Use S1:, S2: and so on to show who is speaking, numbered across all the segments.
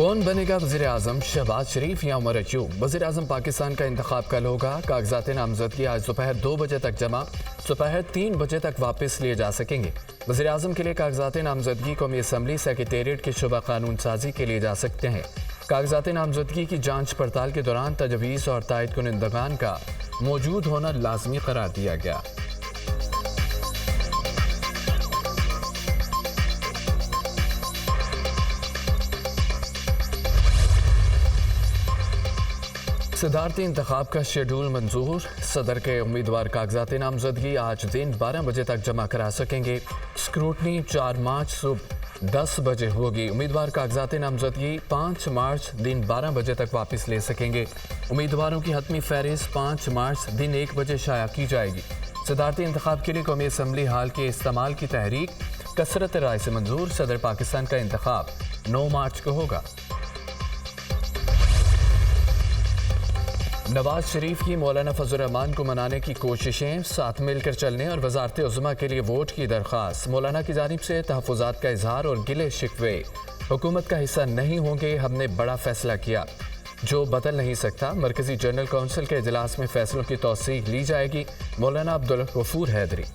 S1: कौन बनेगा वज़ीर आज़म, शहबाज शरीफ या उमर अयूब? वज़ीर आज़म पाकिस्तान का इंतखाब कल होगा। कागजात नामजदगी आज दोपहर 2 बजे तक जमा, दोपहर 3 बजे तक वापस लिए जा सकेंगे। वज़ीर आज़म के लिए कागजात नामजदगी कौमी असम्बली सेक्रेटेरिएट के शुबा कानून साजी के लिए जा सकते हैं। कागजात नामजदगी की जांच पड़ताल के दौरान तजवीज़ और तायद कुनिंदगान का मौजूद होना लाजमी करार दिया गया। सदारती इंतखाब का शेड्यूल मंजूर। सदर के उम्मीदवार कागजात नामजदगी आज दिन 12 बजे तक जमा करा सकेंगे। स्क्रूटनी 4 मार्च सुबह 10 बजे होगी। उम्मीदवार कागजात नामजदगी 5 मार्च दिन 12 बजे तक वापस ले सकेंगे। उम्मीदवारों की हतमी फहरिस्त 5 मार्च दिन 1 बजे शाया की जाएगी। सदारती इंतखाब के लिए कौमी असम्बली हाल के इस्तेमाल की तहरीक कसरत राय से मंजूर। सदर पाकिस्तान का इंतखाब 9 मार्च को होगा। नवाज शरीफ की मौलाना फजल रहमान को मनाने की कोशिशें, साथ मिलकर चलने और वजारत उज़्मा के लिए वोट की दरख्वास्त। मौलाना की जानिब से तहफ़्फ़ुज़ात का इजहार और गिले शिकवे। हुकूमत का हिस्सा नहीं होंगे, हमने बड़ा फैसला किया जो बदल नहीं सकता। मरकज़ी जनरल कौंसिल के इजलास में फैसलों की तौसीक ली जाएगी। मौलाना अब्दुल गफूर हैदरी।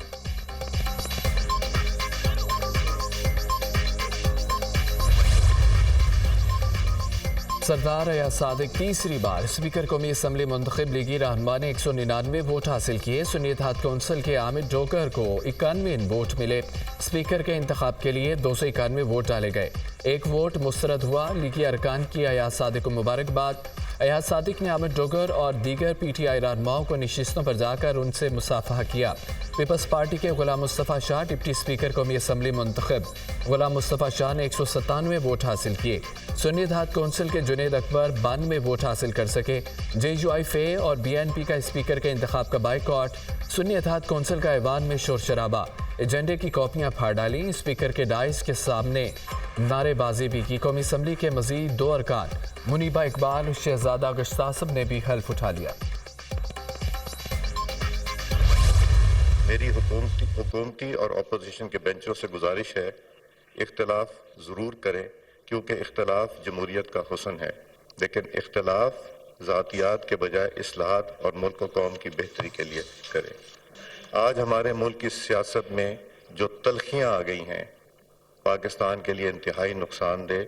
S1: सरदार अयाज सादिक तीसरी बार स्पीकर कौमी असम्बली मुंतखब। लीगी रहनुमा ने 199 वोट हासिल किए। सुन्नी इत्तेहाद कौंसिल के आमिर जोकर को 91 वोट मिले। स्पीकर के इंतखाब के लिए 291 वोट डाले गए। 1 वोट मुस्तरद हुआ। लीगी अरकान की अयाज सादिक को मुबारकबाद। अयाज सादिक ने आमिर जोकर और दीगर PTI रहनुमाओं को नशिस्तों पर जाकर उनसे मुसाफहा किया। पीपल्स पार्टी के गुलाम मुस्तफ़ा शाह डिप्टी स्पीकर कौमी असम्बली मुंतखब। गुलाम मुस्तफ़ा शाह ने 197 वोट हासिल किए। सुन्नी इत्तेहाद कौंसिल के जुनेद अकबर 92 वोट हासिल कर सके। JUI और BNP का स्पीकर के इंतखाब का बाइकआउट। सुन्नी इत्तेहाद कौंसिल का ऐवान में शोर शराबा। एजेंडे की कॉपियां फाड़ डाली। स्पीकर के डाइस के सामने नारेबाजी भी की। कौमी असम्बली के मजीद 2 अरकान मुनीबा इकबाल और शहजादा गश्तासब ने भी हल्फ उठा लिया।
S2: मेरी हुकूमती और अपोजिशन के बेंचों से गुजारिश है, इख्तलाफ ज़रूर करें क्योंकि इख्तलाफ जमहूरियत का हुस्न है, लेकिन इख्तलाफ ज़ातियात के बजाय इस्लाहात और मुल्क व कौम की बेहतरी के लिए करें। आज हमारे मुल्क की सियासत में जो तलखियाँ आ गई हैं पाकिस्तान के लिए इंतहाई नुकसानदेह।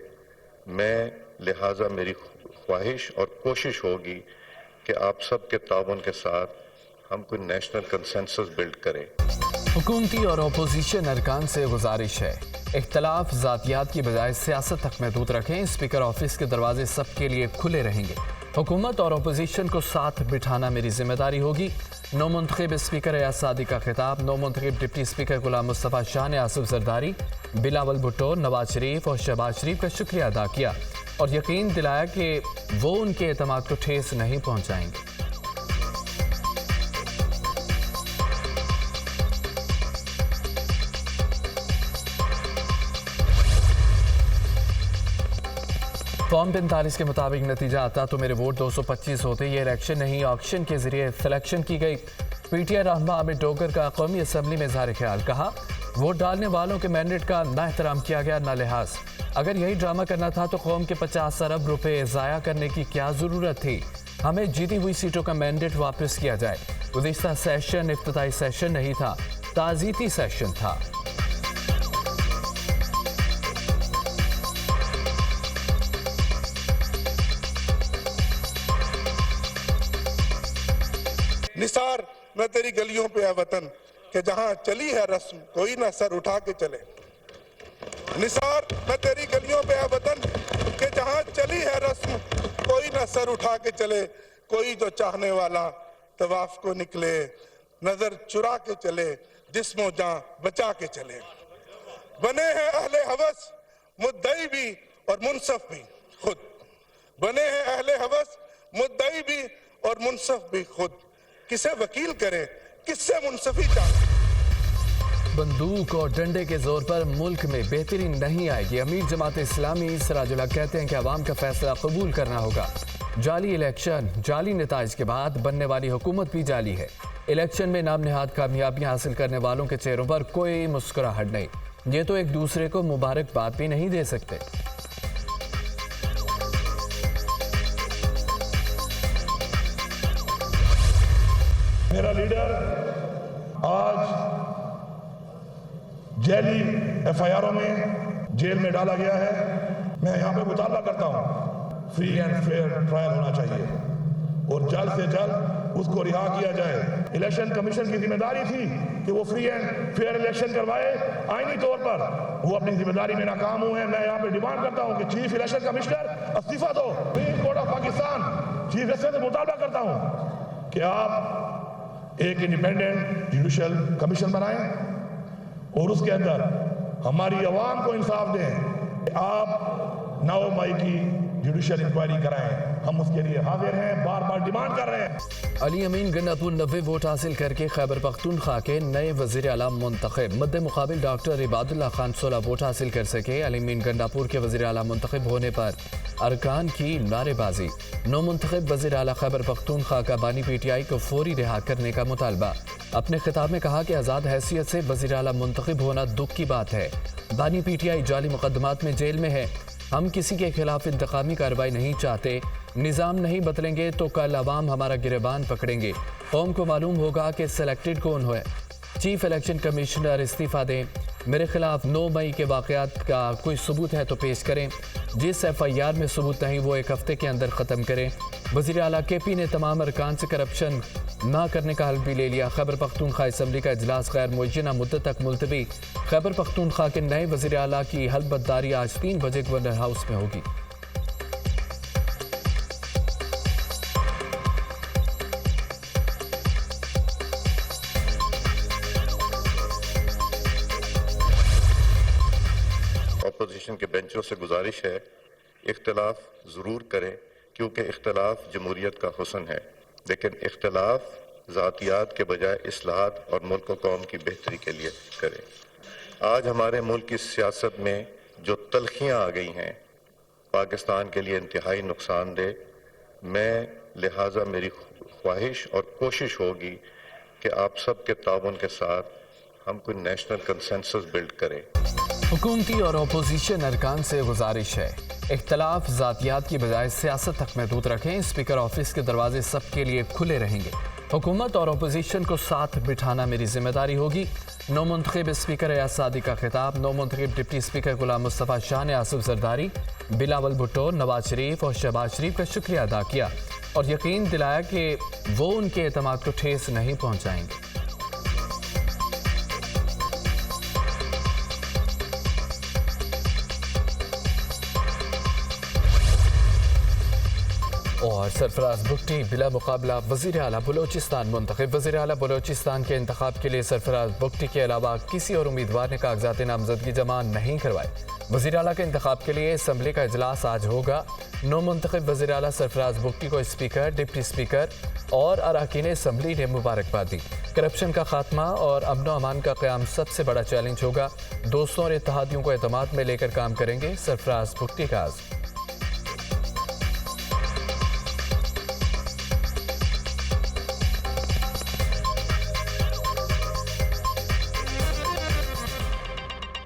S2: मैं लिहाजा मेरी ख्वाहिश और कोशिश होगी कि आप सब के ताउन के साथ हम कोई नेशनल कंसेंसस बिल्ड करें।
S1: हुकूमती और अपोजिशन अरकान से गुजारिश है, इख्तलाफ ज़ातियात की बजाय सियासत तक महदूद रखें। स्पीकर ऑफिस के दरवाजे सबके लिए खुले रहेंगे। हुकूमत और अपोजिशन को साथ बिठाना मेरी जिम्मेदारी होगी। नौ मुंतखब स्पीकर अयाज सादिक का खिताब। नौ मुंतखब डिप्टी स्पीकर गुलाम मुस्तफ़ा शाह ने आसिफ जरदारी, बिलावल भुट्टो, नवाज शरीफ और शहबाज शरीफ का शुक्रिया अदा किया और यकीन दिलाया कि वो उनके एतमाद को ठेस नहीं पहुँचाएंगे। फॉर्म 45 के मुताबिक नतीजा आता तो मेरे वोट 225 होते। ये इलेक्शन नहीं, ऑक्शन के जरिए सिलेक्शन की गई। PTI रहनुमा आमिर जोकर का कौमी असम्बली में इज़हार ख्याल। कहा, वोट डालने वालों के मैंडेट का ना एहतराम किया गया ना लिहाज। अगर यही ड्रामा करना था तो कौम के 50 अरब रुपए ज़ाया करने की क्या ज़रूरत थी। हमें जीती हुई सीटों का मैंडेट वापस किया जाए। गुज़िश्ता सेशन इफ्तिताई सेशन नहीं था, ताज़ीती सेशन था।
S3: निसार मैं तेरी गलियों पे है वतन कि जहां चली है रस्म कोई ना सर उठा के चले। निसार मैं तेरी गलियों पे है वतन कि जहां चली है रस्म कोई ना सर उठा के चले। कोई जो चाहने वाला तवाफ को निकले, नजर चुरा के चले, जिस्मो जां बचा के चले। बने हैं अहले हवस मुद्दई भी और मुनसफ भी खुद। बने हैं अहले हवस मुद्दई भी और मुनसफ भी खुद। किसे वकील करे, किससे मुंसफी चाहे।
S1: बंदूक और डंडे के जोर पर मुल्क में बेहतरी नहीं आएगी। अमीर जमात इस्लामी सिराजुल हक कहते हैं कि अवाम का फैसला कबूल करना होगा। जाली इलेक्शन, जाली नताइज के बाद बनने वाली हुकूमत भी जाली है। इलेक्शन में नाम निहाद कामयाबियां हासिल करने वालों के चेहरों पर कोई मुस्कुराहट नहीं। ये तो एक दूसरे को मुबारकबाद भी नहीं दे सकते।
S4: میرا لیڈر آج جیلی ایف آئی آروں میں جیل میں ڈالا گیا ہے. میں یہاں پہ مطالبہ کرتا ہوں فری اینڈ فیئر ٹرائل ہونا چاہیے اور جلد سے جلد اس کو رہا کیا جائے. الیکشن کمیشن کی ذمہ داری تھی کہ وہ فری اینڈ فیئر الیکشن کروائے. آئینی طور پر وہ اپنی ذمہ داری میں ناکام ہوئے ہیں. میں یہاں پہ ڈیمانڈ کرتا ہوں کہ چیف الیکشن کمشنر استعفیٰ دو. Supreme court of Pakistan chief justice سے مطالبہ کرتا ہوں کہ آپ ایک انڈیپینڈنٹ جوڈیشل کمیشن بنائیں اور اس کے اندر ہماری عوام کو انصاف دیں. آپ 9 مئی کی جوڈیشل انکوائری کرائیں. ہم اس کے لیے حاضر ہیں, بار بار ڈیمانڈ کر رہے ہیں.
S1: علی امین گنڈاپور 90 ووٹ حاصل کر کے خیبر پختونخوا کے نئے وزیر اعلیٰ منتخب. مد مقابل ڈاکٹر عباد اللہ خان 16 ووٹ حاصل کر سکے. علی امین گنڈاپور کے وزیر اعلیٰ منتخب ہونے پر ارکان کی نعرے بازی. نو منتخب وزیر اعلیٰ خیبر پختونخوا کا بانی پی ٹی آئی کو فوری رہا کرنے کا مطالبہ. اپنے خطاب میں کہا کہ آزاد حیثیت سے وزیر اعلیٰ منتخب ہونا دکھ کی بات ہے. بانی پی ٹی آئی جعلی مقدمات میں جیل میں ہے. ہم کسی کے خلاف انتقامی کارروائی نہیں چاہتے. نظام نہیں بدلیں گے تو کل عوام ہمارا گریبان پکڑیں گے. قوم کو معلوم ہوگا کہ سلیکٹڈ کون ہے. چیف الیکشن کمشنر استعفیٰ دیں. میرے خلاف 9 مئی کے واقعات کا کوئی ثبوت ہے تو پیش کریں. جس ایف آئی آر میں ثبوت نہیں وہ 1 ہفتے کے اندر ختم کریں. وزیر اعلیٰ کے پی نے تمام ارکان سے کرپشن نہ کرنے کا حلف بھی لے لیا. خیبر پختونخوا اسمبلی کا اجلاس غیر معینہ مدت تک ملتوی. خیبر پختونخوا کے نئے وزیر اعلیٰ کی حلف برداری آج 3 بجے گورنر ہاؤس میں ہوگی.
S2: اپوزیشن کے بینچوں سے گزارش ہے اختلاف ضرور کریں کیونکہ اختلاف جمہوریت کا حسن ہے, لیکن اختلاف ذاتیات کے بجائے اصلاحات اور ملک و قوم کی بہتری کے لیے کریں. آج ہمارے ملک کی سیاست میں جو تلخیاں آ گئی ہیں پاکستان کے لیے انتہائی نقصان دہ. میں لہٰذا میری خواہش اور کوشش ہوگی کہ آپ سب کے تعاون کے ساتھ ہم کوئی نیشنل کنسنسس بلڈ کریں.
S1: حکومتی اور اپوزیشن ارکان سے گزارش ہے اختلاف ذاتیات کی بجائے سیاست تک محدود رکھیں. اسپیکر آفس کے دروازے سب کے لیے کھلے رہیں گے. حکومت اور اپوزیشن کو ساتھ بٹھانا میری ذمہ داری ہوگی. نو منتخب اسپیکر ایاز صادق کا خطاب. نو منتخب ڈپٹی اسپیکر غلام مصطفیٰ شاہ نے آصف زرداری, بلاول بھٹو, نواز شریف اور شہباز شریف کا شکریہ ادا کیا اور یقین دلایا کہ وہ ان کے اعتماد کو ٹھیس نہیں پہنچائیں گے. اور سرفراز بگٹی بلا مقابلہ وزیر اعلیٰ بلوچستان منتخب. وزیر اعلیٰ بلوچستان کے انتخاب کے لیے سرفراز بگٹی کے علاوہ کسی اور امیدوار نے کاغذات نامزدگی جمع نہیں کروائے. وزیر اعلیٰ کے انتخاب کے لیے اسمبلی کا اجلاس آج ہوگا. نو منتخب وزیر اعلیٰ سرفراز بگٹی کو اسپیکر, ڈپٹی اسپیکر اور اراکین اسمبلی نے مبارکباد دی. کرپشن کا خاتمہ اور امن و امان کا قیام سب سے بڑا چیلنج ہوگا. دوستوں اور اتحادیوں کو اعتماد میں لے کر کام کریں گے, سرفراز بگٹی کا عزم.